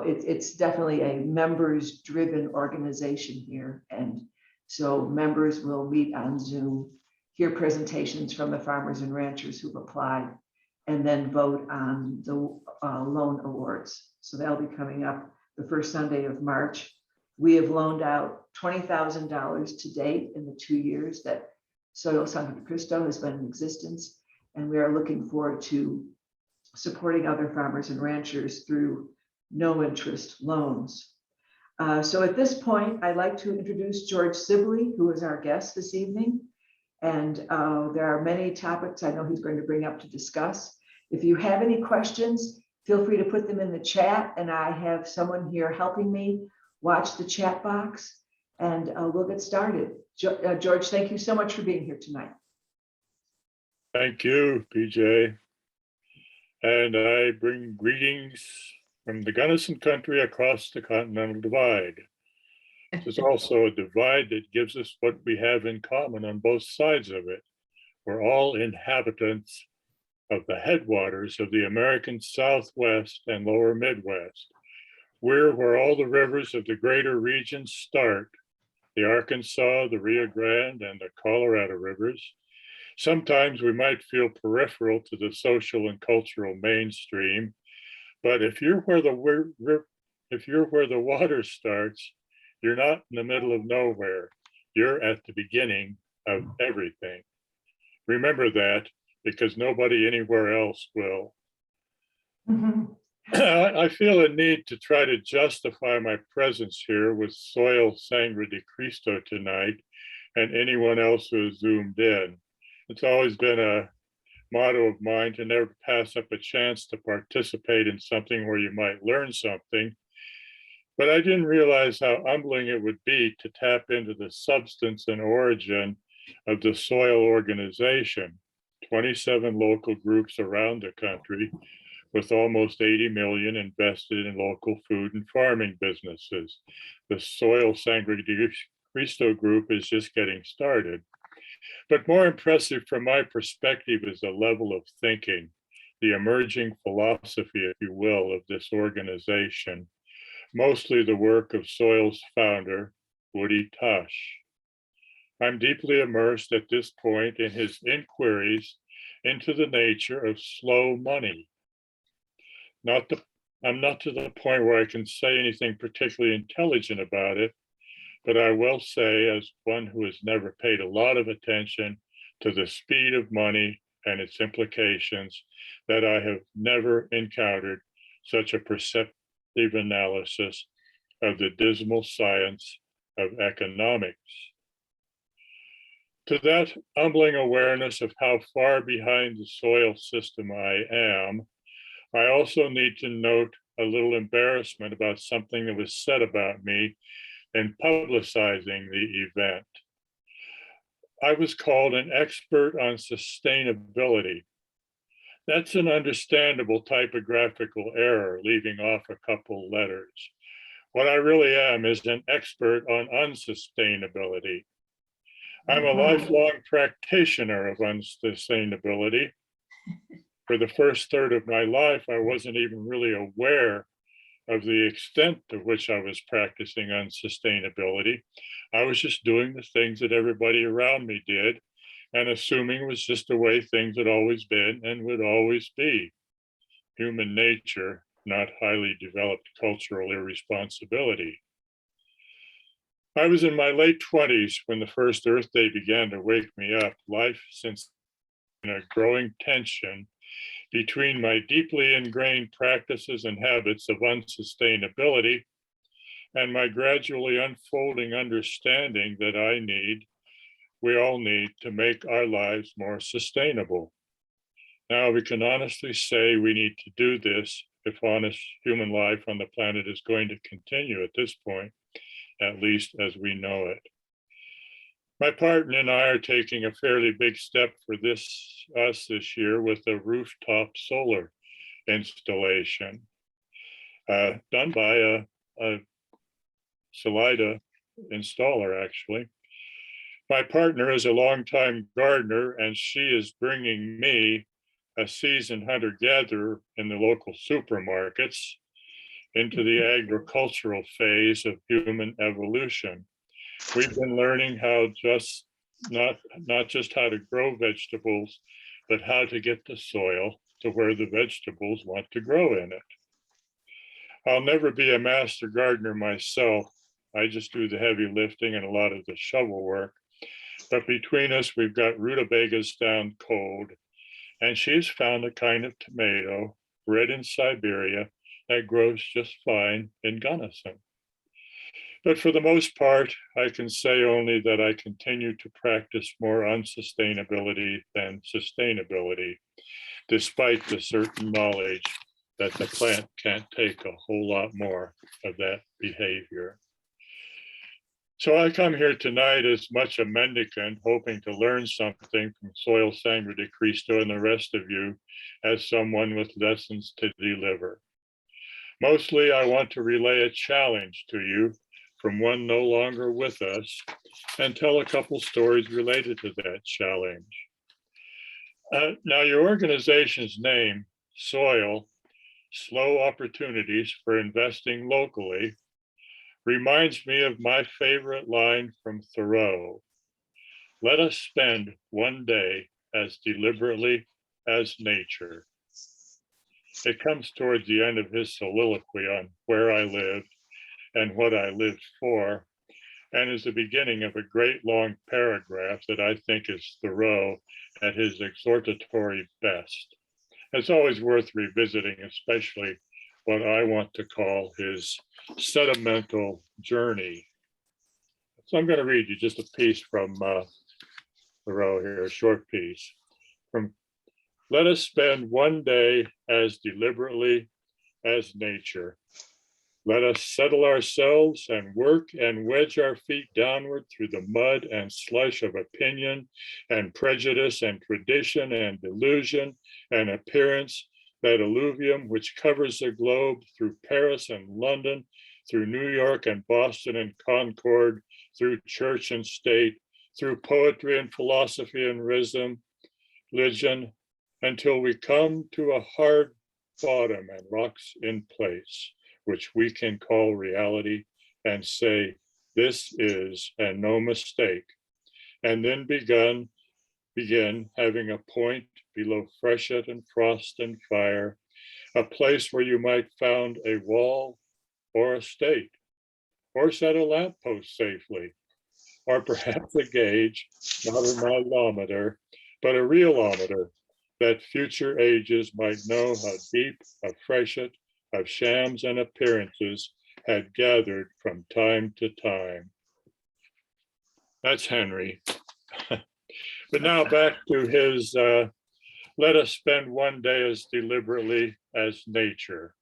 it's definitely a members-driven organization here. And so members will meet on Zoom, hear presentations from the farmers and ranchers who've applied, and then vote on the loan awards. So that'll be coming up the first Sunday of March. We have loaned out $20,000 to date in the 2 years that Soil San Cristo has been in existence. And we are looking forward to supporting other farmers and ranchers through no interest loans. So at this point, I'd like to introduce George Sibley, who is our guest this evening. And there are many topics I know he's going to bring up to discuss. If you have any questions, feel free to put them in the chat, and I have someone here helping me watch the chat box, and we'll get started. George, thank you so much for being here tonight. Thank you, PJ. And I bring greetings from the Gunnison country across the Continental Divide. There's also a divide that gives us what we have in common on both sides of it. We're all inhabitants of the headwaters of the American Southwest and Lower Midwest. We're where all the rivers of the greater region start, the Arkansas, the Rio Grande, and the Colorado rivers. Sometimes we might feel peripheral to the social and cultural mainstream, but if you're where the water starts, you're not in the middle of nowhere. You're at the beginning of everything. Remember that, because nobody anywhere else will. I feel a need to try to justify my presence here with Soil Sangre de Cristo tonight and anyone else who has zoomed in. It's always been a motto of mine to never pass up a chance to participate in something where you might learn something. But I didn't realize how humbling it would be to tap into the substance and origin of the soil organization, 27 local groups around the country with almost 80 million invested in local food and farming businesses. The Soil Sangre de Cristo group is just getting started. But more impressive from my perspective is the level of thinking, the emerging philosophy, if you will, of this organization, mostly the work of Soil's founder, Woody Tush. I'm deeply immersed at this point in his inquiries into the nature of slow money. I'm not to the point where I can say anything particularly intelligent about it, but I will say, as one who has never paid a lot of attention to the speed of money and its implications, that I have never encountered such a perceptive analysis of the dismal science of economics. To that humbling awareness of how far behind the soil system I am, I also need to note a little embarrassment about something that was said about me in publicizing the event. I was called an expert on sustainability. That's an understandable typographical error, leaving off a couple letters. What I really am is an expert on unsustainability. I'm a lifelong practitioner of unsustainability. For the first third of my life, I wasn't even really aware of the extent to which I was practicing unsustainability. I was just doing the things that everybody around me did and assuming it was just the way things had always been and would always be. Human nature, not highly developed cultural irresponsibility. I was in my late 20s when the first Earth Day began to wake me up. Life since in a growing tension between my deeply ingrained practices and habits of unsustainability and my gradually unfolding understanding that we all need to make our lives more sustainable. Now we can honestly say we need to do this if honest human life on the planet is going to continue at this point, at least as we know it. My partner and I are taking a fairly big step for us this year with a rooftop solar installation done by a Salida installer, actually. My partner is a longtime gardener, and she is bringing me, a seasoned hunter-gatherer in the local supermarkets, into the agricultural phase of human evolution. We've been learning how not just how to grow vegetables, but how to get the soil to where the vegetables want to grow in it. I'll never be a master gardener myself. I just do the heavy lifting and a lot of the shovel work. But between us, we've got rutabagas down cold, and she's found a kind of tomato bred in Siberia that grows just fine in Gunnison. But for the most part, I can say only that I continue to practice more unsustainability than sustainability, despite the certain knowledge that the plant can't take a whole lot more of that behavior. So I come here tonight as much a mendicant, hoping to learn something from Soil Sangre de Cristo and the rest of you as someone with lessons to deliver. Mostly, I want to relay a challenge to you from one no longer with us and tell a couple stories related to that challenge. Now, your organization's name, Soil, Slow Opportunities for Investing Locally, reminds me of my favorite line from Thoreau. Let us spend one day as deliberately as nature. It comes towards the end of his soliloquy on where I lived and what I lived for, and is the beginning of a great long paragraph that I think is Thoreau at his exhortatory best. It's always worth revisiting, especially what I want to call his sentimental journey. So I'm going to read you just a piece from Thoreau here, a short piece. From Let us spend one day as deliberately as nature. Let us settle ourselves and work and wedge our feet downward through the mud and slush of opinion and prejudice and tradition and delusion and appearance, that alluvium which covers the globe through Paris and London, through New York and Boston and Concord, through church and state, through poetry and philosophy and religion, until we come to a hard bottom and rocks in place, which we can call reality, and say, this is, and no mistake, and then begin having a point below freshet and frost and fire, a place where you might found a wall or a stake, or set a lamppost safely, or perhaps a gauge, not a milometer, but a realometer, that future ages might know how deep a freshet of shams and appearances had gathered from time to time. That's Henry. But now back to his, let us spend one day as deliberately as nature.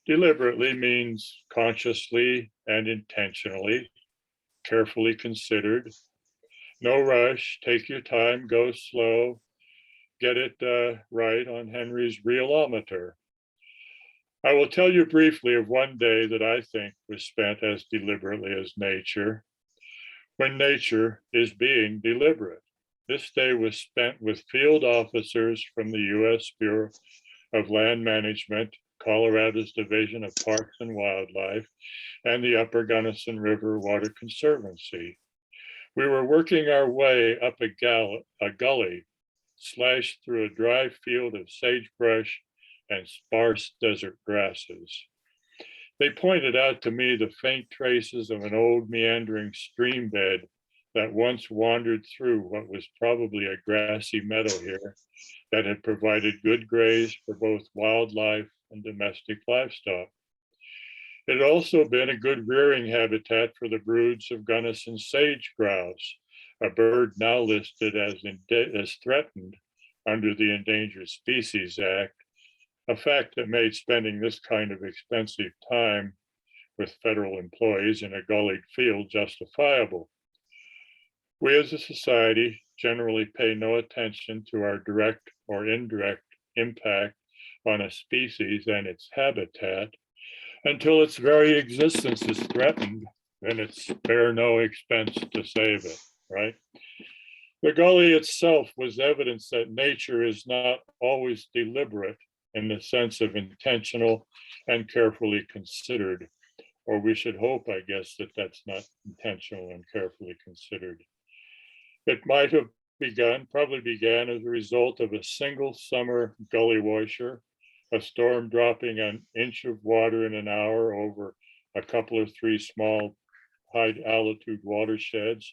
Deliberately means consciously and intentionally, carefully considered. No rush, take your time, go slow, get it right on Henry's realometer. I will tell you briefly of one day that I think was spent as deliberately as nature, when nature is being deliberate. This day was spent with field officers from the U.S. Bureau of Land Management, Colorado's Division of Parks and Wildlife, and the Upper Gunnison River Water Conservancy. We were working our way up a gully slashed through a dry field of sagebrush and sparse desert grasses. They pointed out to me the faint traces of an old meandering stream bed that once wandered through what was probably a grassy meadow here that had provided good graze for both wildlife and domestic livestock. It had also been a good rearing habitat for the broods of Gunnison sage grouse, a bird now listed as threatened under the Endangered Species Act, a fact that made spending this kind of expensive time with federal employees in a gullied field justifiable. We as a society generally pay no attention to our direct or indirect impact on a species and its habitat until its very existence is threatened, and it's spare no expense to save it, right? The gully itself was evidence that nature is not always deliberate in the sense of intentional and carefully considered, or we should hope, I guess, that that's not intentional and carefully considered. It might have probably began as a result of a single summer gully washer, a storm dropping an inch of water in an hour over a couple of three small high altitude watersheds,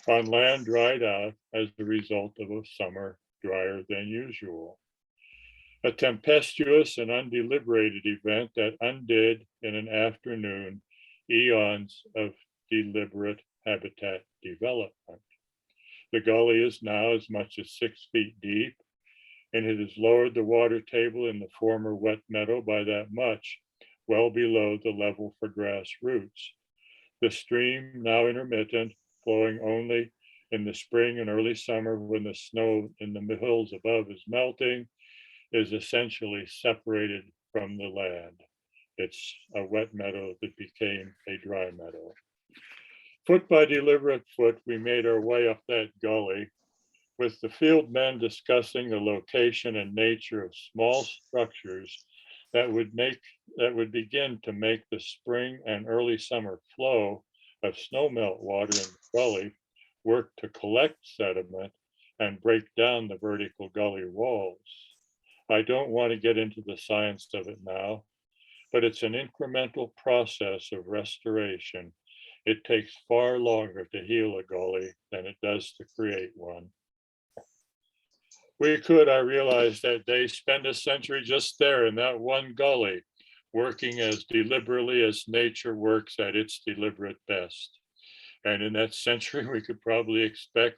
on land dried out as the result of a summer drier than usual. A tempestuous and undeliberated event that undid in an afternoon eons of deliberate habitat development. The gully is now as much as 6 feet deep, and it has lowered the water table in the former wet meadow by that much, well below the level for grass roots. The stream, now intermittent, flowing only in the spring and early summer when the snow in the hills above is melting, is essentially separated from the land. It's a wet meadow that became a dry meadow. Foot by deliberate foot, we made our way up that gully, with the field men discussing the location and nature of small structures that would begin to make the spring and early summer flow of snowmelt water in the gully work to collect sediment and break down the vertical gully walls. I don't want to get into the science of it now, but it's an incremental process of restoration. It takes far longer to heal a gully than it does to create one. We could, I realized that day, spend a century just there in that one gully, working as deliberately as nature works at its deliberate best. And in that century, we could probably expect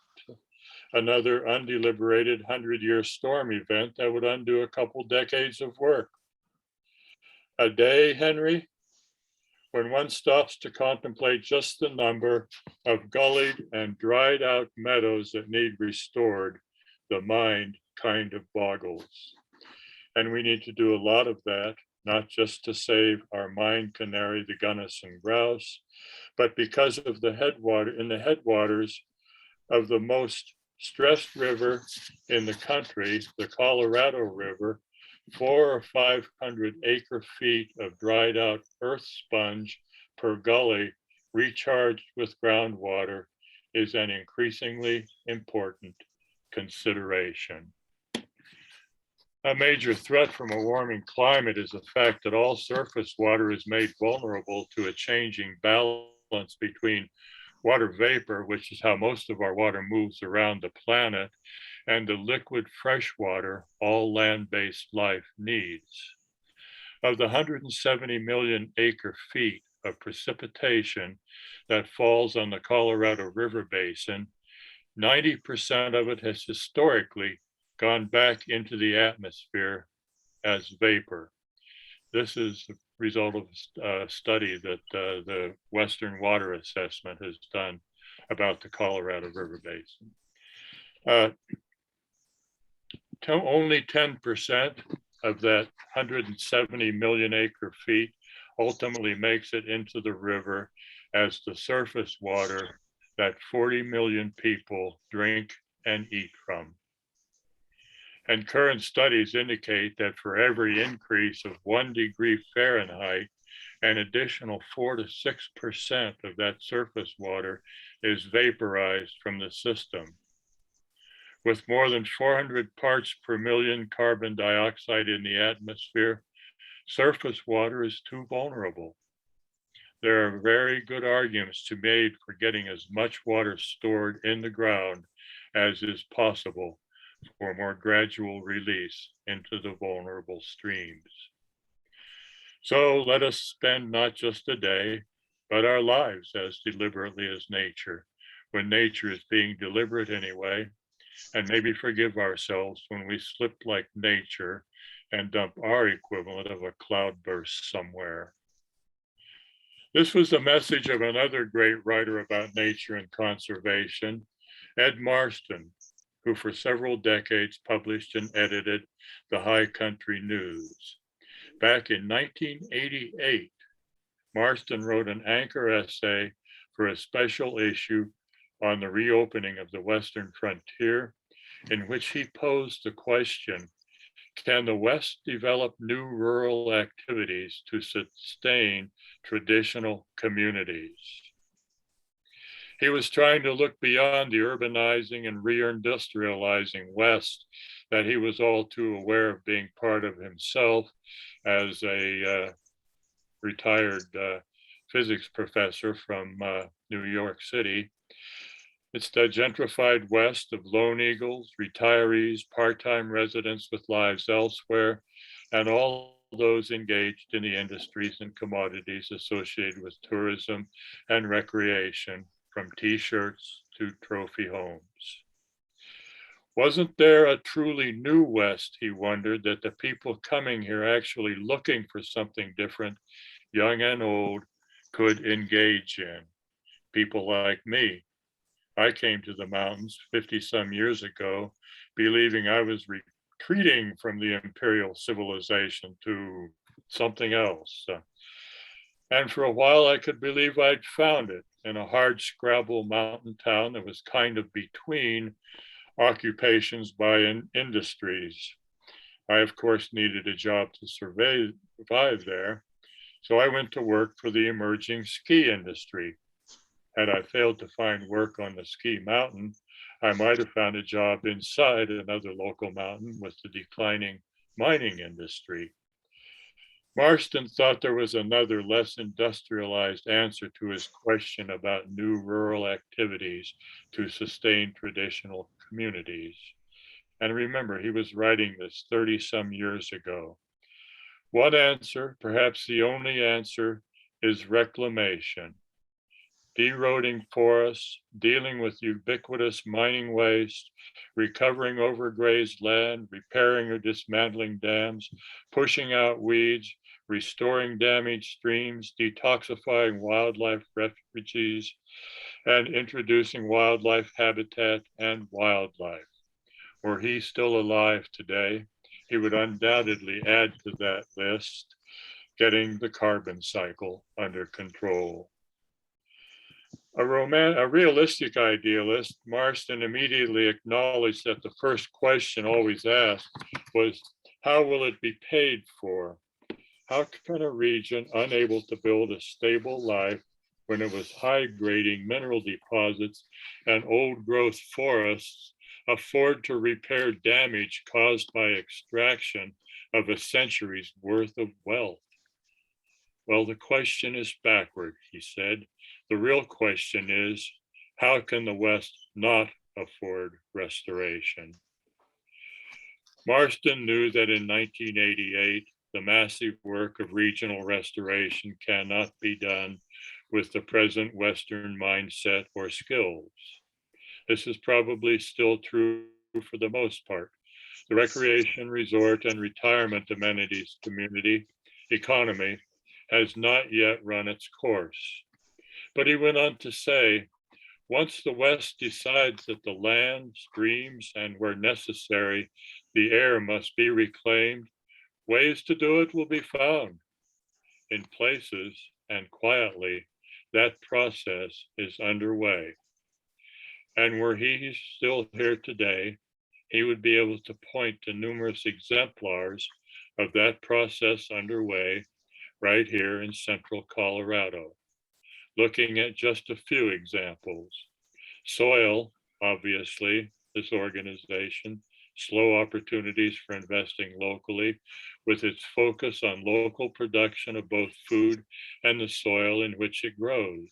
another undeliberated 100-year storm event that would undo a couple decades of work. A day, Henry, when one stops to contemplate just the number of gullied and dried out meadows that need restored, the mind kind of boggles. And we need to do a lot of that, not just to save our mine canary, the Gunnison grouse, but because of the headwaters of the most stressed river in the country, the Colorado River, 400 or 500 acre feet of dried out earth sponge per gully recharged with groundwater is an increasingly important consideration. A major threat from a warming climate is the fact that all surface water is made vulnerable to a changing balance between water vapor, which is how most of our water moves around the planet, and the liquid fresh water all land-based life needs. Of the 170 million acre feet of precipitation that falls on the Colorado River Basin, 90% of it has historically gone back into the atmosphere as vapor. This is the result of a study that the Western Water Assessment has done about the Colorado River Basin. Only 10% of that 170 million acre feet ultimately makes it into the river as the surface water that 40 million people drink and eat from. And current studies indicate that for every increase of 1 degree Fahrenheit, an additional 4 to 6% of that surface water is vaporized from the system. With more than 400 parts per million carbon dioxide in the atmosphere, surface water is too vulnerable. There are very good arguments to be made for getting as much water stored in the ground as is possible for more gradual release into the vulnerable streams. So let us spend not just a day, but our lives as deliberately as nature, when nature is being deliberate anyway, and maybe forgive ourselves when we slip like nature and dump our equivalent of a cloudburst somewhere. This was the message of another great writer about nature and conservation, Ed Marston, who for several decades published and edited the High Country News. Back in 1988, Marston wrote an anchor essay for a special issue on the reopening of the Western frontier, in which he posed the question, Can the West develop new rural activities to sustain traditional communities? He was trying to look beyond the urbanizing and reindustrializing West that he was all too aware of being part of himself as a retired physics professor from New York City. It's the gentrified West of lone eagles, retirees, part-time residents with lives elsewhere, and all those engaged in the industries and commodities associated with tourism and recreation, from t-shirts to trophy homes. Wasn't there a truly new West, he wondered, that the people coming here actually looking for something different, young and old, could engage in? People like me. I came to the mountains 50 some years ago, believing I was retreating from the imperial civilization to something else. And for a while, I could believe I'd found it in a hard scrabble mountain town that was kind of between occupations by industries. I, of course, needed a job to survive there, so I went to work for the emerging ski industry. Had I failed to find work on the ski mountain, I might have found a job inside another local mountain with the declining mining industry. Marston thought there was another, less industrialized answer to his question about new rural activities to sustain traditional communities. And remember, he was writing this 30 some years ago. One answer, perhaps the only answer, is reclamation. Deroading forests, dealing with ubiquitous mining waste, recovering overgrazed land, repairing or dismantling dams, pushing out weeds, restoring damaged streams, detoxifying wildlife refuges, and introducing wildlife habitat and wildlife. Were he still alive today, he would undoubtedly add to that list, getting the carbon cycle under control. A realistic idealist, Marston immediately acknowledged that the first question always asked was, how will it be paid for? How can a region unable to build a stable life when it was high grading mineral deposits and old growth forests afford to repair damage caused by extraction of a century's worth of wealth? Well, the question is backward, he said. The real question is, how can the West not afford restoration? Marston knew that in 1988, the massive work of regional restoration cannot be done with the present Western mindset or skills. This is probably still true for the most part. The recreation, resort, and retirement amenities community economy has not yet run its course. But he went on to say, once the West decides that the land, streams, and where necessary, the air must be reclaimed, ways to do it will be found. In places and quietly, that process is underway. And were he still here today, he would be able to point to numerous exemplars of that process underway right here in central Colorado. Looking at just a few examples. Soil, obviously, this organization, slow opportunities for investing locally with its focus on local production of both food and the soil in which it grows.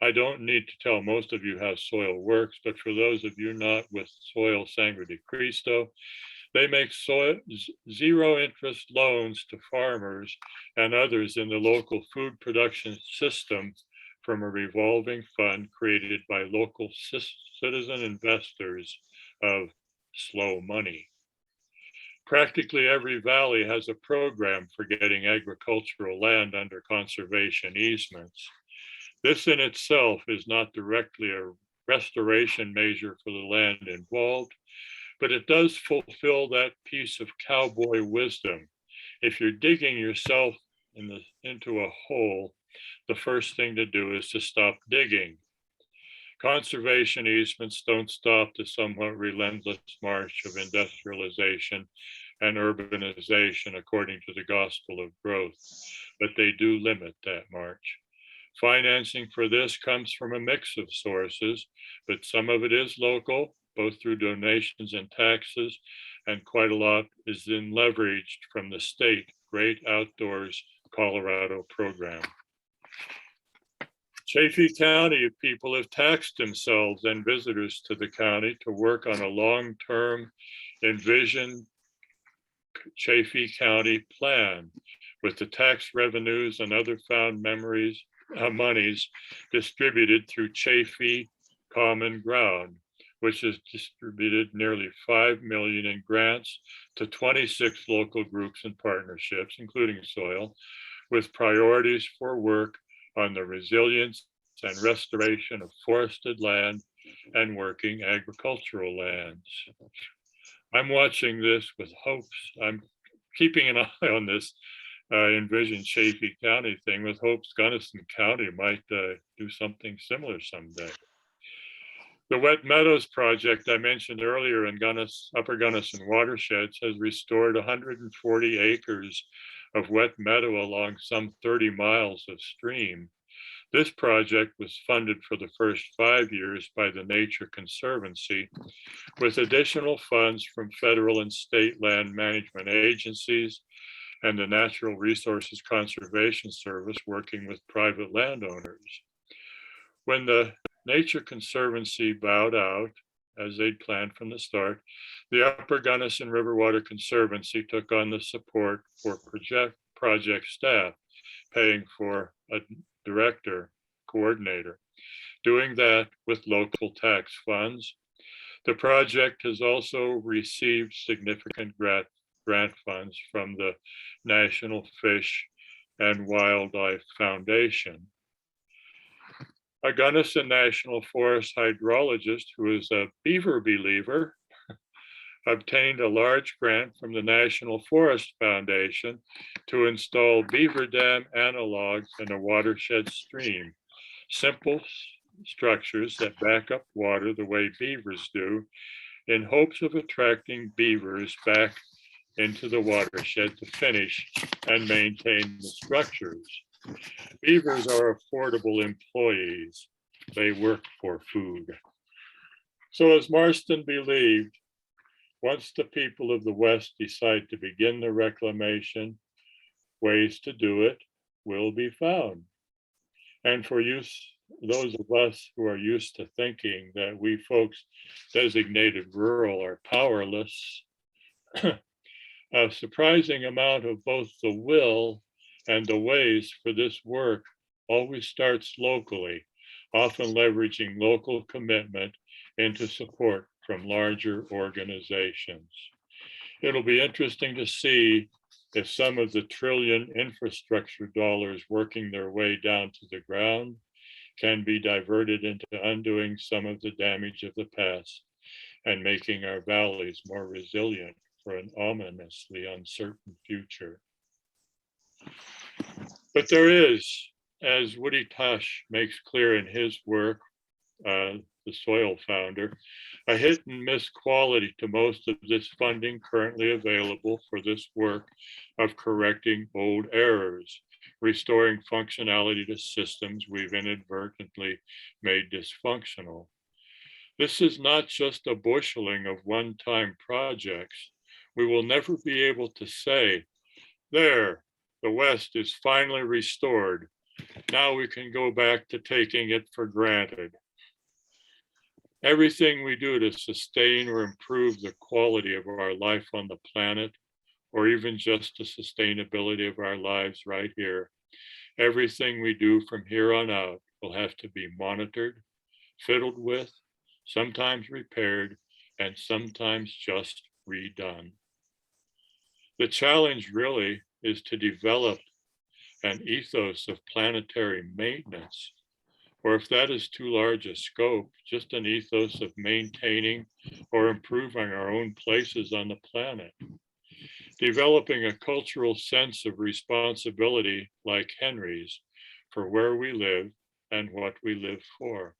I don't need to tell most of you how soil works, but for those of you not with Soil Sangre de Cristo, they make zero interest loans to farmers and others in the local food production system from a revolving fund created by local citizen investors of slow money. Practically every valley has a program for getting agricultural land under conservation easements. This in itself is not directly a restoration measure for the land involved, but it does fulfill that piece of cowboy wisdom. If you're digging yourself into a hole, the first thing to do is to stop digging. Conservation easements don't stop the somewhat relentless march of industrialization, and urbanization according to the gospel of growth, but they do limit that march. Financing for this comes from a mix of sources, but some of it is local, both through donations and taxes, and quite a lot is then leveraged from the state Great Outdoors Colorado program. Chaffee County people have taxed themselves and visitors to the county to work on a long-term envisioned Chaffee County plan with the tax revenues and other found monies distributed through Chaffee Common Ground, which has distributed nearly 5 million in grants to 26 local groups and partnerships, including soil, with priorities for work on the resilience and restoration of forested land and working agricultural lands. I'm watching this with hopes. I'm keeping an eye on this Envision Chaffee County thing with hopes Gunnison County might do something similar someday. The Wet Meadows Project I mentioned earlier in Upper Gunnison watersheds has restored 140 acres of wet meadow along some 30 miles of stream. This project was funded for the first 5 years by the Nature Conservancy, with additional funds from federal and state land management agencies and the Natural Resources Conservation Service working with private landowners. When the Nature Conservancy bowed out, as they'd planned from the start, the Upper Gunnison River Water Conservancy took on the support for project staff, paying for a director, coordinator, doing that with local tax funds. The project has also received significant grant funds from the National Fish and Wildlife Foundation. A Gunnison National Forest hydrologist who is a beaver believer obtained a large grant from the National Forest Foundation to install beaver dam analogs in a watershed stream, simple structures that back up water the way beavers do, in hopes of attracting beavers back into the watershed to finish and maintain the structures. Beavers are affordable employees. They work for food. So as Marston believed, once the people of the West decide to begin the reclamation, ways to do it will be found. And for those of us who are used to thinking that we folks designated rural are powerless, a surprising amount of both the will and the ways for this work always starts locally, often leveraging local commitment into support from larger organizations. It'll be interesting to see if some of the trillion infrastructure dollars working their way down to the ground can be diverted into undoing some of the damage of the past and making our valleys more resilient for an ominously uncertain future. But there is, as Woody Tush makes clear in his work, the Soil Founder, a hit and miss quality to most of this funding currently available for this work of correcting old errors, restoring functionality to systems we've inadvertently made dysfunctional. This is not just a busheling of one-time projects. We will never be able to say, there, the West is finally restored. Now we can go back to taking it for granted. Everything we do to sustain or improve the quality of our life on the planet, or even just the sustainability of our lives right here, everything we do from here on out will have to be monitored, fiddled with, sometimes repaired, and sometimes just redone. The challenge really is to develop an ethos of planetary maintenance, or if that is too large a scope, just an ethos of maintaining or improving our own places on the planet. Developing a cultural sense of responsibility like Henry's for where we live and what we live for.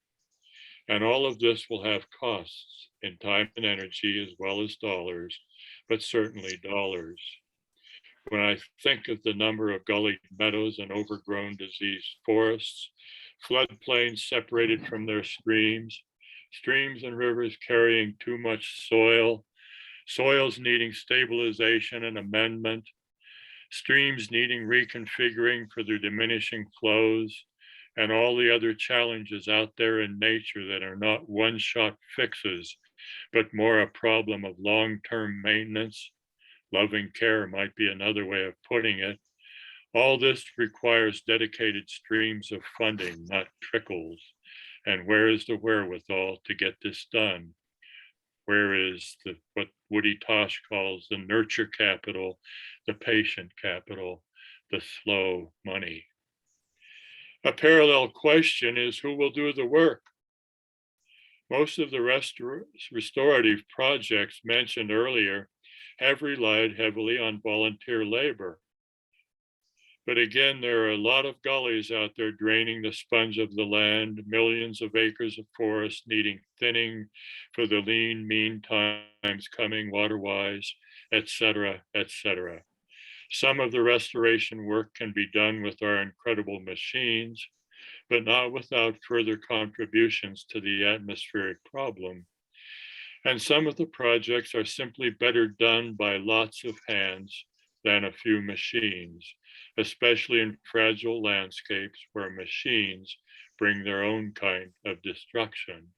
And all of this will have costs in time and energy as well as dollars, but certainly dollars. When I think of the number of gullied meadows and overgrown diseased forests, floodplains separated from their streams, streams and rivers carrying too much soil, soils needing stabilization and amendment, streams needing reconfiguring for their diminishing flows, and all the other challenges out there in nature that are not one-shot fixes, but more a problem of long-term maintenance. Loving care might be another way of putting it. All this requires dedicated streams of funding, not trickles. And where is the wherewithal to get this done? Where is what Woody Tosh calls the nurture capital, the patient capital, the slow money? A parallel question is, who will do the work? Most of the restorative projects mentioned earlier have relied heavily on volunteer labor. But again, there are a lot of gullies out there draining the sponge of the land, millions of acres of forest needing thinning for the lean, mean times coming water-wise, etc., etc. Some of the restoration work can be done with our incredible machines, but not without further contributions to the atmospheric problem. And some of the projects are simply better done by lots of hands than a few machines, especially in fragile landscapes where machines bring their own kind of destruction.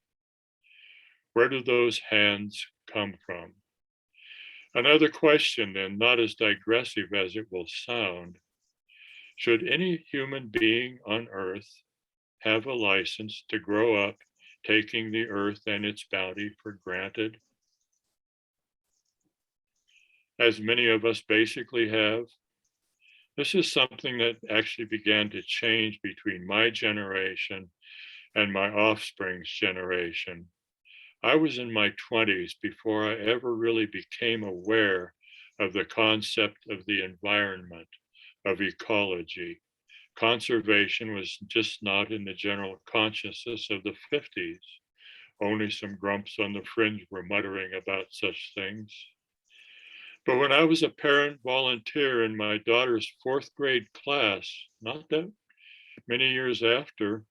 Where do those hands come from? Another question, then, not as digressive as it will sound. Should any human being on Earth have a license to grow up taking the earth and its bounty for granted, as many of us basically have? This is something that actually began to change between my generation and my offspring's generation. I was in my 20s before I ever really became aware of the concept of the environment, of ecology. Conservation was just not in the general consciousness of the 50s. Only some grumps on the fringe were muttering about such things. But when I was a parent volunteer in my daughter's 4th grade class, not that many years after,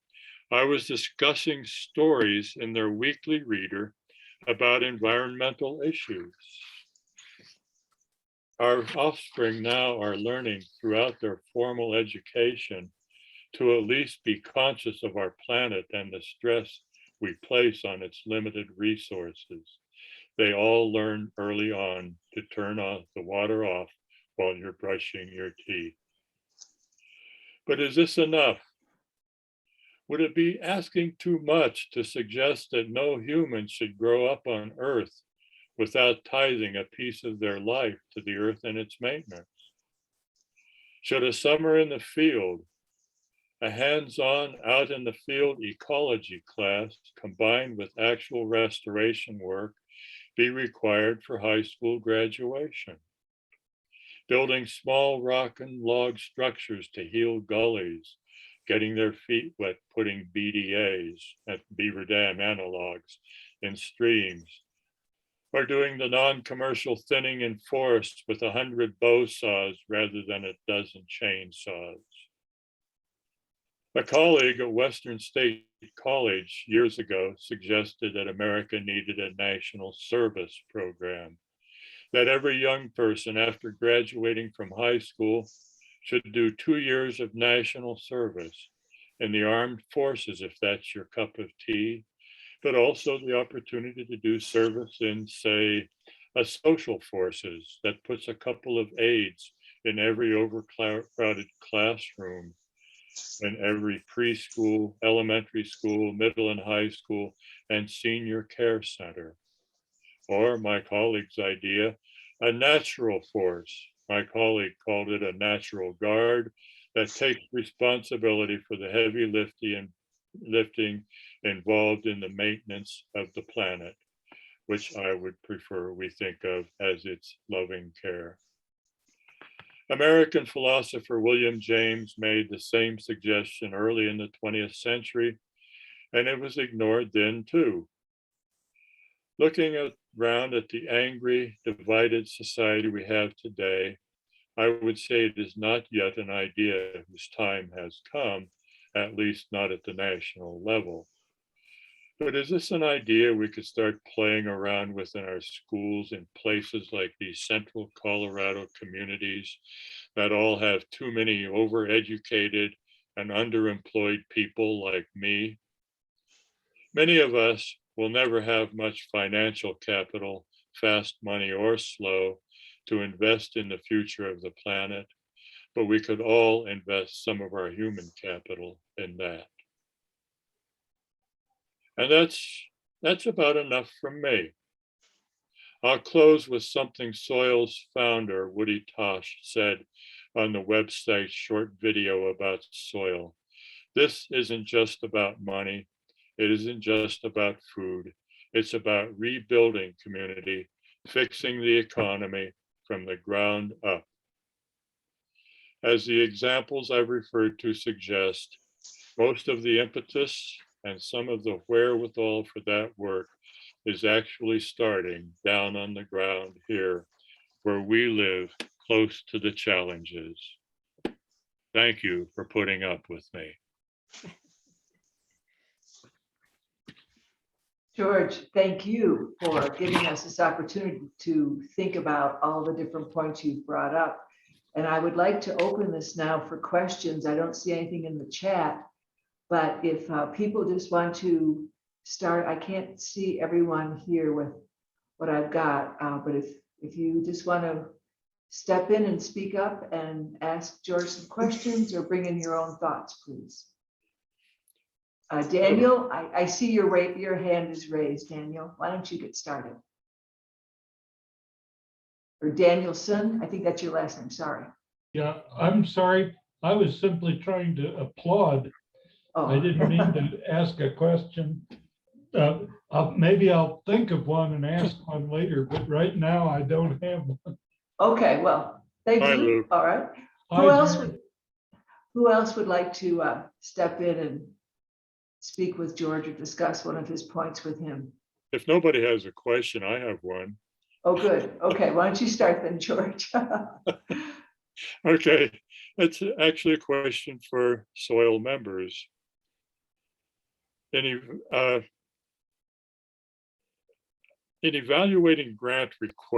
I was discussing stories in their weekly reader about environmental issues. Our offspring now are learning throughout their formal education to at least be conscious of our planet and the stress we place on its limited resources. They all learn early on to turn off the water off while you're brushing your teeth. But is this enough? Would it be asking too much to suggest that no human should grow up on Earth without tithing a piece of their life to the earth and its maintenance? Should a summer in the field, a hands-on out in the field ecology class combined with actual restoration work be required for high school graduation? Building small rock and log structures to heal gullies, getting their feet wet putting BDAs, at Beaver Dam analogs, in streams, or doing the non-commercial thinning in forests with 100 bow saws rather than a dozen chainsaws. A colleague at Western State College years ago suggested that America needed a national service program, that every young person after graduating from high school should do 2 years of national service in the armed forces, if that's your cup of tea, but also the opportunity to do service in, say, a social forces that puts a couple of aides in every overcrowded classroom, in every preschool, elementary school, middle and high school, and senior care center. Or my colleague's idea, a natural force. My colleague called it a natural guard that takes responsibility for the heavy lifting involved in the maintenance of the planet, which I would prefer we think of as its loving care. American philosopher William James made the same suggestion early in the 20th century, and it was ignored then too. Looking around at the angry, divided society we have today, I would say it is not yet an idea whose time has come, at least not at the national level. But is this an idea we could start playing around with in our schools in places like these central Colorado communities that all have too many overeducated and underemployed people like me? Many of us will never have much financial capital, fast money or slow, to invest in the future of the planet, but we could all invest some of our human capital in that. And that's about enough from me. I'll close with something Soil's founder, Woody Tosh, said on the website's short video about soil. This isn't just about money. It isn't just about food. It's about rebuilding community, fixing the economy from the ground up. As the examples I've referred to suggest, most of the impetus and some of the wherewithal for that work is actually starting down on the ground here, where we live close to the challenges. Thank you for putting up with me. George, thank you for giving us this opportunity to think about all the different points you've brought up. And I would like to open this now for questions. I don't see anything in the chat, but if people just want to start, I can't see everyone here with what I've got, but if you just want to step in and speak up and ask George some questions or bring in your own thoughts, please. Daniel, I see your hand is raised, Daniel. Why don't you get started? Or Danielson, I think that's your last name, sorry. Yeah, I'm sorry. I was simply trying to applaud. Oh. I didn't mean to ask a question. Maybe I'll think of one and ask one later, but right now I don't have one. Okay, well, thank Hi, you. Luke. All right. Who else would like to step in and speak with George or discuss one of his points with him? If nobody has a question, I have one. Oh, good. Okay, why don't you start then, George? Okay, that's actually a question for soil members. In evaluating grant requests,